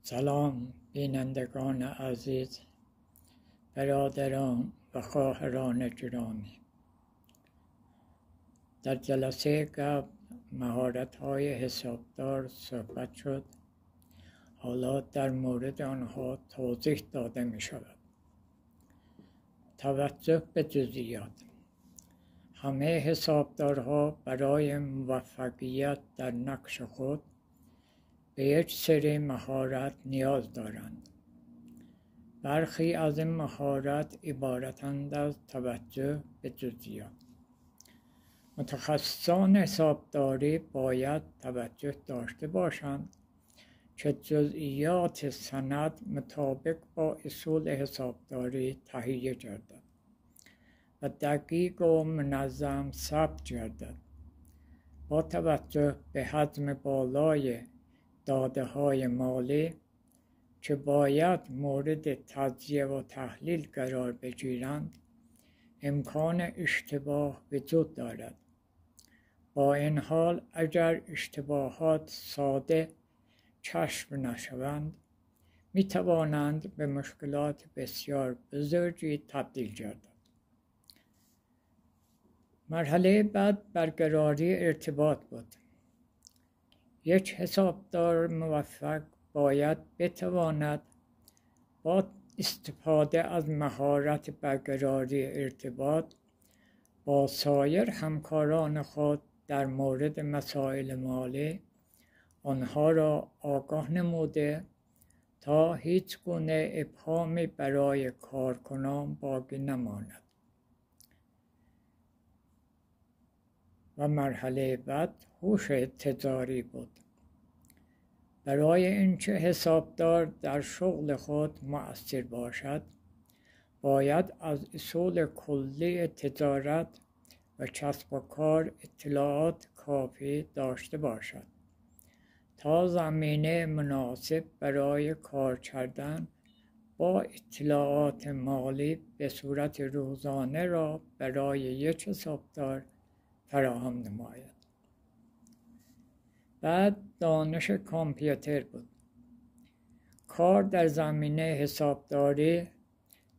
سلام بینندگان عزیز، برادران و خواهران گرامی. در جلسه قبل مهارت‌های حسابدار صحبت شد. حالا در مورد آنها توضیح داده می شود. توجه به جزئیات. همه حسابدارها برای موفقیت در نقش خود به یک سری مهارت نیاز دارند. برخی از این مهارت عبارتند از توجه به جزئیات. متخصصان حسابداری باید توجه داشته باشند که جزئیات سند مطابق با اصول حسابداری تهیه گردد و دقیق و منظم ثبت گردد. با توجه به حجم بالای داده‌های مالی که باید مورد تجزیه و تحلیل قرار بگیرند، امکان اشتباه وجود دارد. با این حال اگر اشتباهات ساده کشف نشوند، می توانند به مشکلات بسیار بزرگی تبدیل گردند. مرحله بعد برقراری ارتباط بود. یک حسابدار موفق باید بتواند با استفاده از مهارت برقراری ارتباط با سایر همکاران خود در مورد مسائل مالی آنها را آگاه نموده تا هیچ گونه ابهامی برای کارکنان باقی نماند. و مرحله بعد هوش تجاری بود. برای اینکه حسابدار در شغل خود مؤثر باشد، باید از اصول کلی تجارت و کسب و کار اطلاعات کافی داشته باشد تا زمینه مناسب برای کار کردن با اطلاعات مالی به صورت روزانه را برای یک حسابدار فراهم نماید. بعد دانش کامپیوتر بود. کار در زمینه حسابداری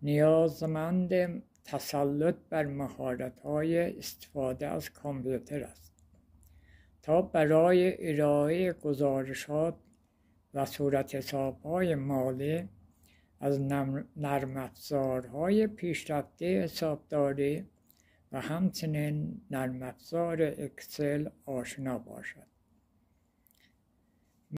نیازمند تسلط بر مهارت‌های استفاده از کامپیوتر است تا برای ارائه گزارشات و صورتحساب‌های مالی از نرم افزارهای پیشرفته حسابداری و همچنین نرم افزار اکسل آشنا باشد.